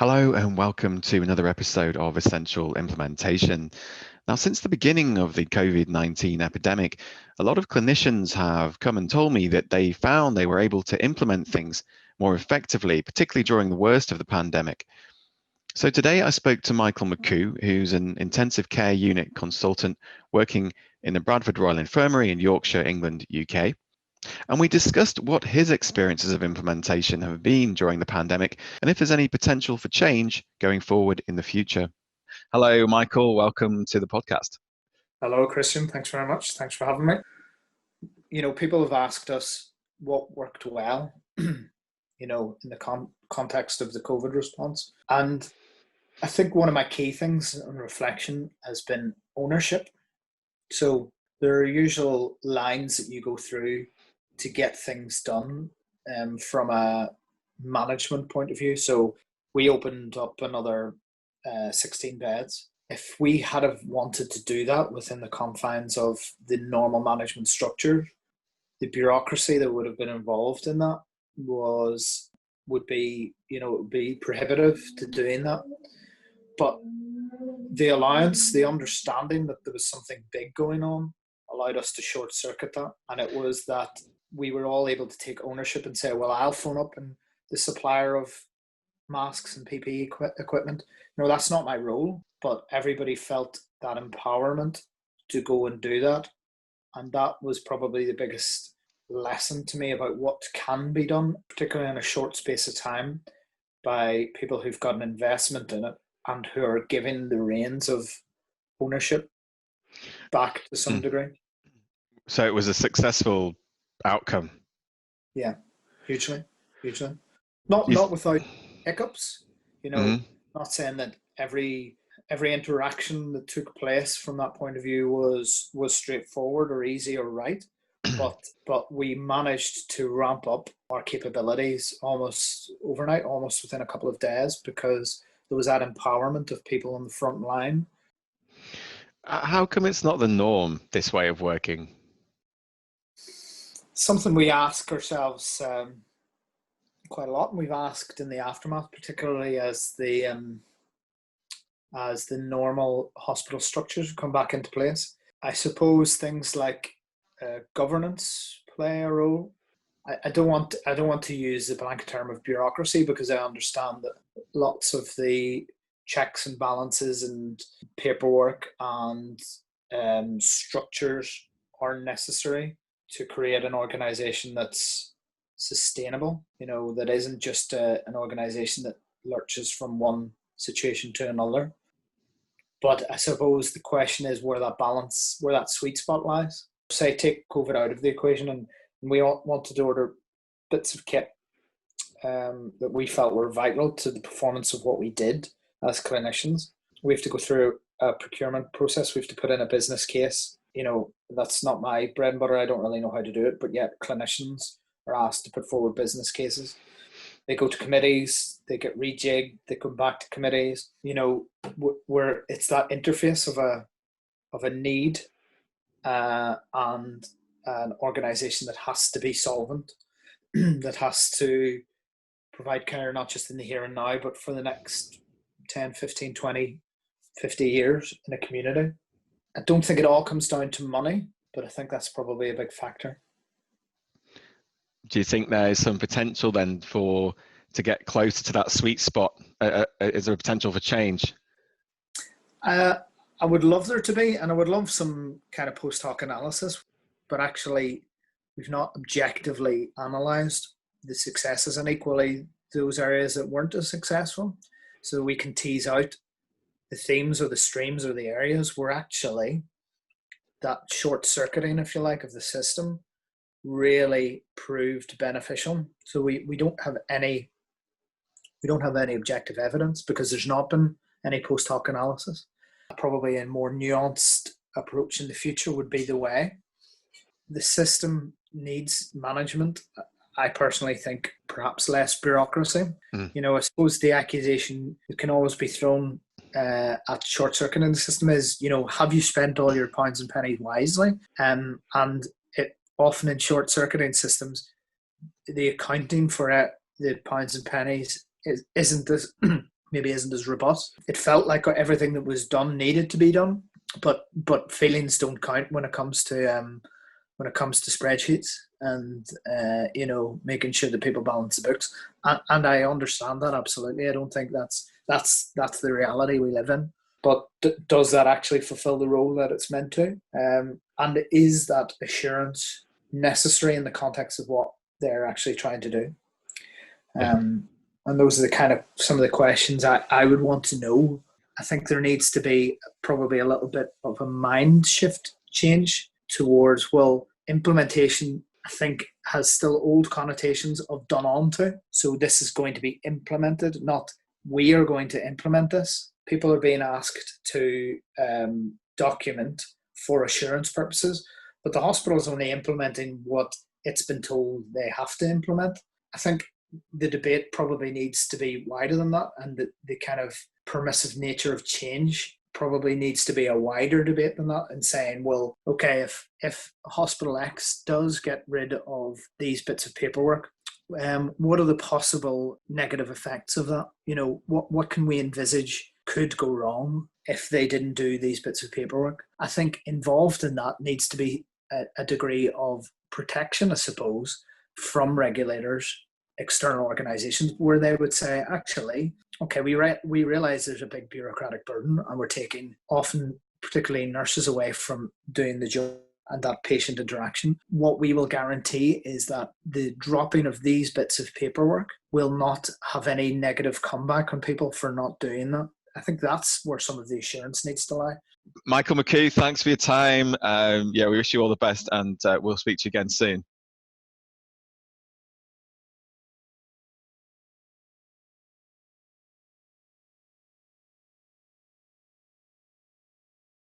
Hello and welcome to another episode of Essential Implementation. Now, since the beginning of the COVID-19 epidemic, a lot of clinicians have come and told me that they found they were able to implement things more effectively, particularly during the worst of the pandemic. So today I spoke to Michael McCooe, who's an intensive care unit consultant working in the Bradford Royal Infirmary in Yorkshire, England, UK. And we discussed what his experiences of implementation have been during the pandemic and if there's any potential for change going forward in the future. Hello, Michael. Welcome to the podcast. Hello, Christian. Thanks very much. Thanks for having me. People have asked us what worked well, in the context of the COVID response. And I think one of my key things on reflection has been ownership. So there are usual lines that you go through to get things done from a management point of view. So we opened up another 16 beds. If we had have wanted to do that within the confines of the normal management structure, the bureaucracy that would have been involved in that would be prohibitive to doing that. But the alliance, the understanding that there was something big going on, allowed us to short circuit that. And it was that we were all able to take ownership and say, well, I'll phone up and the supplier of masks and PPE equipment. That's not my role, but everybody felt that empowerment to go and do that. And that was probably the biggest lesson to me about what can be done, particularly in a short space of time, by people who've got an investment in it and who are giving the reins of ownership back to some degree. So it was a successful outcome. Yeah, hugely. Not without hiccups, not saying that every interaction that took place from that point of view was straightforward or easy or right, but we managed to ramp up our capabilities almost overnight, almost within a couple of days, because there was that empowerment of people on the front line. How come it's not the norm, this way of working? Something we ask ourselves quite a lot, and we've asked in the aftermath, particularly as the normal hospital structures come back into place. I suppose things like governance play a role. I don't want to use the blanket term of bureaucracy, because I understand that lots of the checks and balances and paperwork and structures are necessary to create an organization that's sustainable, that isn't just an organization that lurches from one situation to another. But I suppose the question is where that sweet spot lies. Say, take COVID out of the equation, and we wanted to order bits of kit that we felt were vital to the performance of what we did as clinicians. We have to go through a procurement process. We have to put in a business case. That's not my bread and butter. I don't really know how to do it, but yet clinicians are asked to put forward business cases. They go to committees, they get rejigged, they come back to committees, where it's that interface of a need and an organization that has to be solvent, that has to provide care not just in the here and now, but for the next 10, 15, 20, 50 years in a community. I don't think it all comes down to money, but I think that's probably a big factor. Do you think there's some potential then to get closer to that sweet spot? Is there a potential for change? I would love there to be, and I would love some kind of post hoc analysis, but actually we've not objectively analysed the successes and equally those areas that weren't as successful, so we can tease out the themes or the streams or the areas where actually that short circuiting, if you like, of the system really proved beneficial. So we don't have any objective evidence, because there's not been any post hoc analysis. Probably a more nuanced approach in the future would be the way. The system needs management. I personally think perhaps less bureaucracy. I suppose the accusation that can always be thrown at short circuiting the system is, have you spent all your pounds and pennies wisely? And it often in short circuiting systems, the accounting for it, the pounds and pennies isn't as maybe isn't as robust. It felt like everything that was done needed to be done, but feelings don't count when it comes to spreadsheets and making sure that people balance the books. And I understand that absolutely. I don't think that's the reality we live in. But does that actually fulfill the role that it's meant to? And is that assurance necessary in the context of what they're actually trying to do? And those are the kind of some of the questions I would want to know. I think there needs to be probably a little bit of a mind shift change towards, well, implementation, I think, has still old connotations of done on to. So this is going to be implemented, not we are going to implement this. People are being asked to document for assurance purposes, but the hospital is only implementing what it's been told they have to implement. I think the debate probably needs to be wider than that, and the kind of permissive nature of change probably needs to be a wider debate than that, and saying, well, okay, if Hospital X does get rid of these bits of paperwork, what are the possible negative effects of that? What can we envisage could go wrong if they didn't do these bits of paperwork? I think involved in that needs to be a degree of protection, I suppose, from regulators, external organizations, where they would say, actually, okay, we realize there's a big bureaucratic burden and we're taking often, particularly nurses, away from doing the job and that patient interaction. What we will guarantee is that the dropping of these bits of paperwork will not have any negative comeback on people for not doing that. I think that's where some of the assurance needs to lie. Michael McCooe, thanks for your time. We wish you all the best, and we'll speak to you again soon.